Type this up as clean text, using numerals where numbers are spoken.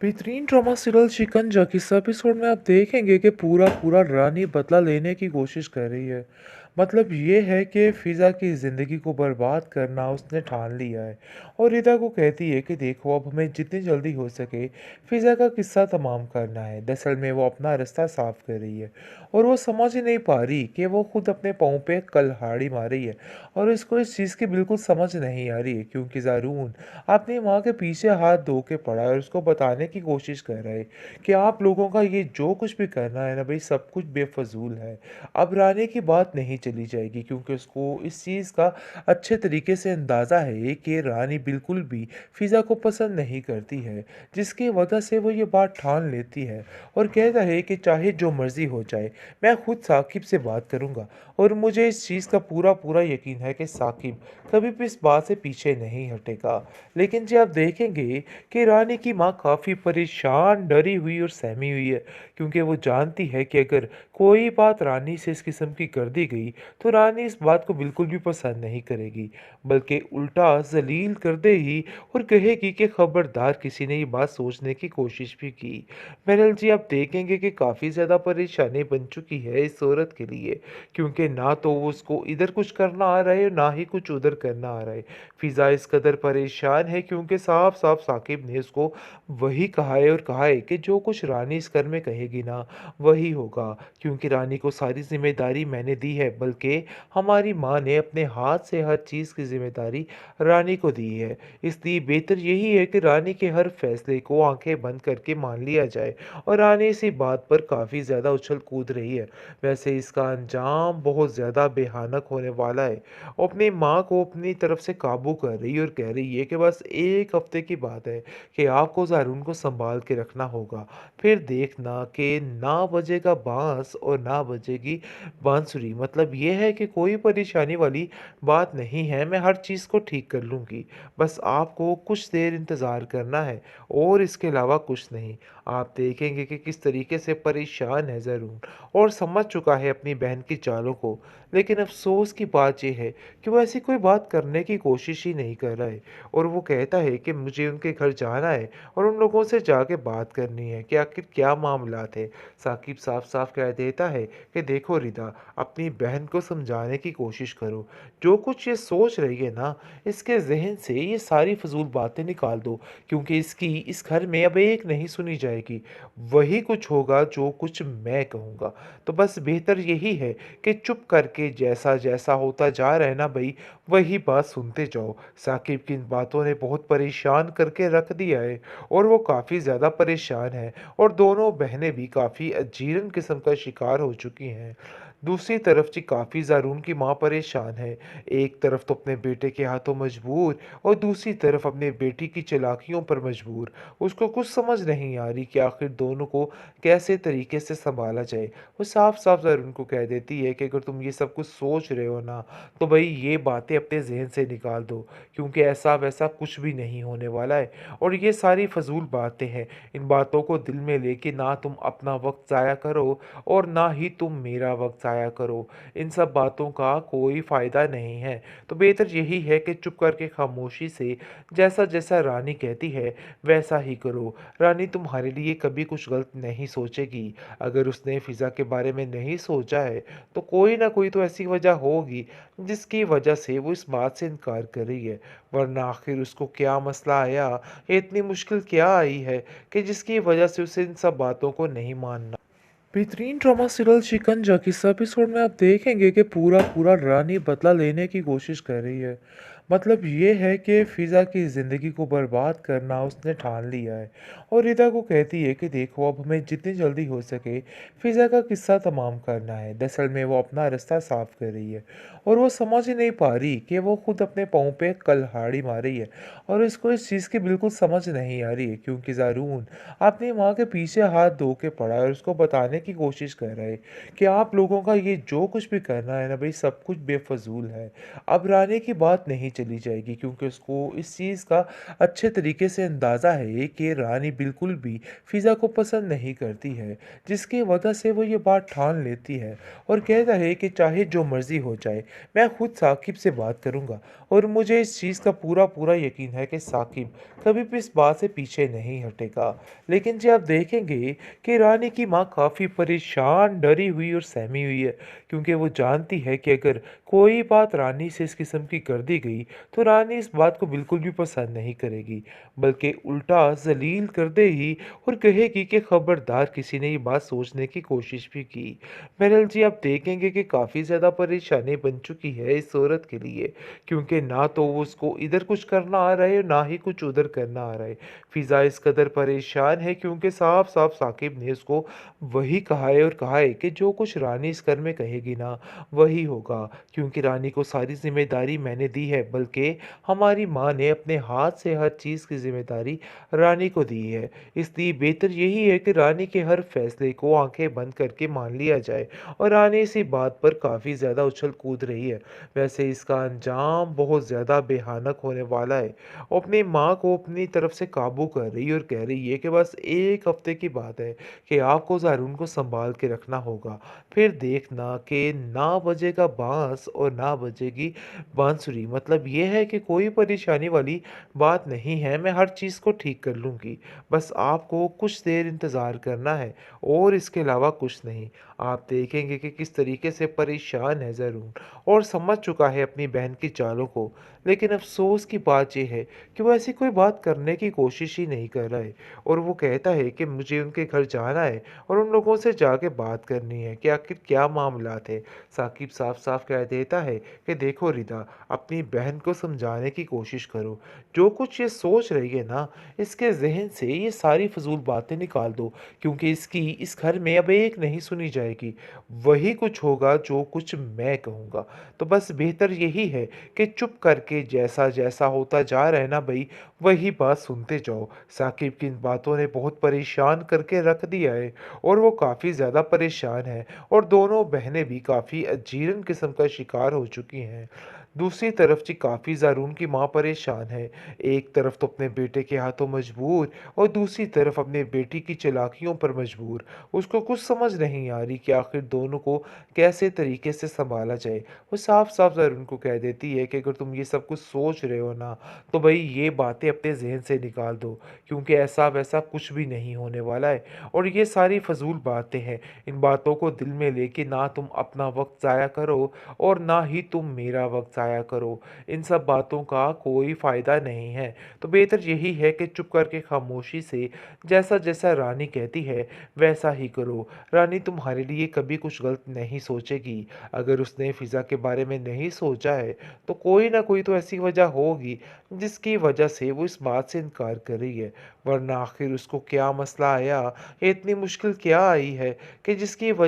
बेहतरीन drama serial शिकंजा के इस एपिसोड में आप देखेंगे कि पूरा पूरा रानी बदला लेने की कोशिश कर रही है। मतलब ये है कि फिज़ा की ज़िंदगी को बर्बाद करना उसने ठान लिया है और रिदा को कहती है कि देखो अब हमें जितनी जल्दी हो सके फिज़ा का किस्सा तमाम करना है। दरअसल में वो अपना रास्ता साफ कर रही है और वो समझ ही नहीं पा रही कि वो खुद अपने पाँव पे कुल्हाड़ी मार रही है और इसको इस चीज़ की बिल्कुल समझ नहीं आ रही है क्योंकि ज़ारून अपनी माँ के पीछे हाथ धो के पड़ा है और उसको बताने की कोशिश कर रहा है कि आप लोगों का ये जो कुछ भी करना है ना भाई सब कुछ बेफजूल है। अब रानी की बात नहीं चली जाएगी क्योंकि उसको इस चीज़ का अच्छे तरीके से अंदाज़ा है कि रानी बिल्कुल भी फिज़ा को पसंद नहीं करती है, जिसकी वजह से वो ये बात ठान लेती है और कहता है कि चाहे जो मर्ज़ी हो जाए, मैं खुद साकिब से बात करूँगा और मुझे इस चीज़ का पूरा पूरा यकीन है कि साकिब कभी भी इस बात से पीछे नहीं हटेगा। लेकिन जी आप देखेंगे कि रानी की माँ काफ़ी परेशान, डरी हुई और सहमी हुई है क्योंकि वो जानती है कि अगर कोई बात रानी से इस किस्म की कर दी गई तो रानी इस बात को बिल्कुल भी पसंद नहीं करेगी, बल्कि उल्टा ज़लील कर देगी और कहेगी कि खबरदार किसी ने ये बात सोचने की कोशिश भी की। बहरहाल जी आप देखेंगे कि काफ़ी ज़्यादा परेशानी बन चुकी है इस औरत के लिए क्योंकि ना तो उसको इधर कुछ करना आ रहा है ना ही कुछ उधर करना आ रहा है। फ़िज़ा इस कदर परेशान है क्योंकि साफ-साफ साकिब ने उसको वही कहा है और कहा है कि जो कुछ रानी इस घर में कहेगी ना, वही होगा क्योंकि रानी को सारी ज़िम्मेदारी मैंने दी है, बल्कि हमारी माँ ने अपने हाथ से हर चीज़ की ज़िम्मेदारी रानी को दी है। इसलिए बेहतर यही है कि रानी के हर फ़ैसले को आँखें बंद करके मान लिया जाए और रानी इसी बात पर काफ़ी ज़्यादा उछल-कूद रही है। वैसे इसका अंजाम बहुत ज़्यादा भयानक होने वाला है। वो अपनी माँ को अपनी तरफ से काबू कर रही है और कह रही है कि बस 1 हफ्ते की बात है कि आपको ज़ारून को सँभाल के रखना होगा। फिर देखना कि ना बजेगा बाँस और ना बजेगी बांसुरी। मतलब ये है कि कोई परेशानी वाली बात नहीं है, मैं हर चीज़ को ठीक कर लूँगी। बस आपको कुछ देर इंतज़ार करना है और इसके अलावा कुछ नहीं। आप देखेंगे कि किस तरीके से परेशान है ज़ारून और समझ चुका है अपनी बहन की चालों को। लेकिन अफ़सोस की बात ये है कि वो ऐसी कोई बात करने की कोशिश ही नहीं कर रहा है और वो कहता है कि मुझे उनके घर जाना है और उन लोगों से जाके बात करनी है कि आखिर क्या मामलात है। साकिब साफ-साफ कह देता है कि देखो रिदा, अपनी बहन को समझाने की कोशिश करो। जो कुछ ये सोच रही है ना, इसके ज़हन से ये सारी फ़िज़ूल बातें निकाल दो क्योंकि इसकी इस घर में अब एक नहीं सुनी जाएगी। वही कुछ होगा जो कुछ मैं कहूँगा। तो बस बेहतर यही है कि चुप करके जैसा-जैसा होता जा रहा है ना भई, वही बात सुनते जाओ। साकिब की इन बातों ने बहुत परेशान करके रख दिया है और वो काफ़ी ज़्यादा परेशान है और दोनों बहनें भी काफ़ी अजीरन किस्म का शिकार हो चुकी हैं। दूसरी तरफ जी काफ़ी ज़ारून की माँ परेशान है। एक तरफ तो अपने बेटे के हाथों मजबूर और दूसरी तरफ अपनी बेटी की चालाकियों पर मजबूर। उसको कुछ समझ नहीं आ रही कि आखिर दोनों को कैसे तरीके से सँभाला जाए। वो साफ-साफ ज़ारून को कह देती है कि अगर तुम ये सब कुछ सोच रहे हो ना, तो भई ये बातें अपने ज़हन से निकाल दो क्योंकि ऐसा-वैसा कुछ भी नहीं होने वाला है और ये सारी फ़िज़ूल बातें हैं। इन बातों को दिल में लेके ना तुम अपना वक़्त ज़ाया करो और ना ही तुम मेरा वक़्त ज़ाया करो। इन सब बातों का कोई फ़ायदा नहीं है। तो बेहतर यही है कि चुप करके खामोशी से जैसा-जैसा रानी कहती है, वैसा ही करो। रानी तुम्हारे लिए कभी कुछ गलत नहीं सोचेगी। अगर उसने फ़िज़ा के बारे में नहीं सोचा है, तो कोई ना कोई तो ऐसी वजह होगी, जिसकी वजह से वो इस बात से इनकार कर रही है। वरना आखिर उसको क्या मसला आया, या इतनी मुश्किल क्या आई है कि जिसकी वजह से उसे इन सब बातों को नहीं मानना। बेहतरीन ड्रामा सीरियल शिकंजा के इस एपिसोड में आप देखेंगे कि पूरा पूरा रानी बदला लेने की कोशिश कर रही है। मतलब ये है कि फिज़ा की ज़िंदगी को बर्बाद करना उसने ठान लिया है और रिदा को कहती है कि देखो अब हमें जितनी जल्दी हो सके फिज़ा का किस्सा तमाम करना है। दरअसल में वो अपना रास्ता साफ कर रही है और वो समझ ही नहीं पा रही कि वो खुद अपने पाँव पे कुल्हाड़ी मार रही है और इसको इस चीज़ की बिल्कुल समझ नहीं आ रही है क्योंकि ज़ारून अपनी माँ के पीछे हाथ धो के पड़ा है और उसको बताने की कोशिश कर रहा है कि आप लोगों का ये जो कुछ भी करना है ना भाई सब कुछ बेफजूल है। अब रानी की बात नहीं चली जाएगी क्योंकि उसको इस चीज़ का अच्छे तरीके से अंदाज़ा है कि रानी बिल्कुल भी फ़िज़ा को पसंद नहीं करती है, जिसकी वजह से वो ये बात ठान लेती है और कहता है कि चाहे जो मर्ज़ी हो जाए, मैं खुद साकिब से बात करूँगा और मुझे इस चीज़ का पूरा-पूरा यकीन है कि साकिब कभी भी इस बात से पीछे नहीं हटेगा। लेकिन जी आप देखेंगे कि रानी की माँ काफ़ी परेशान, डरी हुई और सहमी हुई है क्योंकि वो जानती है कि अगर कोई बात रानी से इस किस्म की कर दी गई, तो रानी इस बात को बिल्कुल भी पसंद नहीं करेगी, बल्कि उल्टा ज़लील कर देगी और कहेगी कि खबरदार किसी ने ये बात सोचने की कोशिश भी की। बहरहाल जी आप देखेंगे कि काफ़ी ज़्यादा परेशानी बन चुकी है इस औरत के लिए क्योंकि ना तो वो उसको इधर कुछ करना आ रहा है, ना ही कुछ उधर करना आ रहा है। फ़िज़ा इस कदर परेशान है क्योंकि साफ-साफ साकिब ने उसको वही कहा है और कहा है कि जो कुछ रानी इस घर में कहेगी ना, वही होगा क्योंकि रानी को सारी ज़िम्मेदारी मैंने दी है, बल्कि हमारी माँ ने अपने हाथ से हर चीज़ की ज़िम्मेदारी रानी को दी है। इसलिए बेहतर यही है कि रानी के हर फैसले को आँखें बंद करके मान लिया जाए और रानी इसी बात पर काफ़ी ज़्यादा उछल-कूद रही है। वैसे इसका अंजाम बहुत ज़्यादा भयानक होने वाला है। वो अपनी माँ को अपनी तरफ से काबू कर रही है और कह रही है कि बस 1 हफ्ते की बात है कि आपको ज़ारून को सँभाल के रखना होगा। फिर देखना कि ना बजेगा बाँस और ना बजेगी बांसुरी। मतलब ये है कि कोई परेशानी वाली बात नहीं है, मैं हर चीज़ को ठीक कर लूँगी। बस आपको कुछ देर इंतज़ार करना है और इसके अलावा कुछ नहीं। आप देखेंगे कि किस तरीके से परेशान है ज़ारून और समझ चुका है अपनी बहन की चालों को। लेकिन अफ़सोस की बात ये है कि वो ऐसी कोई बात करने की कोशिश ही नहीं कर रहा है और वो कहता है कि मुझे उनके घर जाना है और उन लोगों से जाके बात करनी है कि आखिर क्या मामलात है। साकिब साफ-साफ कह देता है कि देखो रिदा, अपनी बहन को समझाने की कोशिश करो। जो कुछ ये सोच रही है ना, इसके ज़हन से ये सारी फ़िज़ूल बातें निकाल दो क्योंकि इसकी इस घर में अब एक नहीं सुनी जाएगी। वही कुछ होगा जो कुछ मैं कहूँगा। तो बस बेहतर यही है कि चुप करके जैसा-जैसा होता जा रहा है ना भई, वही बात सुनते जाओ। साकिब की इन बातों ने बहुत परेशान करके रख दिया है और वो काफ़ी ज़्यादा परेशान है और दोनों बहनें भी काफ़ी अजीरन किस्म का शिकार हो चुकी हैं। दूसरी तरफ जी काफ़ी ज़ारून की माँ परेशान है। एक तरफ तो अपने बेटे के हाथों मजबूर और दूसरी तरफ अपनी बेटी की चालाकियों पर मजबूर। उसको कुछ समझ नहीं आ रही कि आखिर दोनों को कैसे तरीके से सँभाला जाए। वो साफ-साफ ज़ारून को कह देती है कि अगर तुम ये सब कुछ सोच रहे हो ना, तो भई ये बातें अपने ज़हन से निकाल दो क्योंकि ऐसा-वैसा कुछ भी नहीं होने वाला है और ये सारी फ़िज़ूल बातें हैं। इन बातों को दिल में लेके ना तुम अपना वक़्त ज़ाया करो और ना ही तुम मेरा वक़्त ज़ाया करो। इन सब बातों का कोई फ़ायदा नहीं है। तो बेहतर यही है कि चुप करके खामोशी से जैसा-जैसा रानी कहती है, वैसा ही करो। रानी तुम्हारे लिए कभी कुछ गलत नहीं सोचेगी। अगर उसने फ़िज़ा के बारे में नहीं सोचा है, तो कोई ना कोई तो ऐसी वजह होगी, जिसकी वजह से वो इस बात से इनकार कर रही है। वरना आखिर उसको क्या मसला आया, ये इतनी मुश्किल क्या आई है कि जिसकी वजह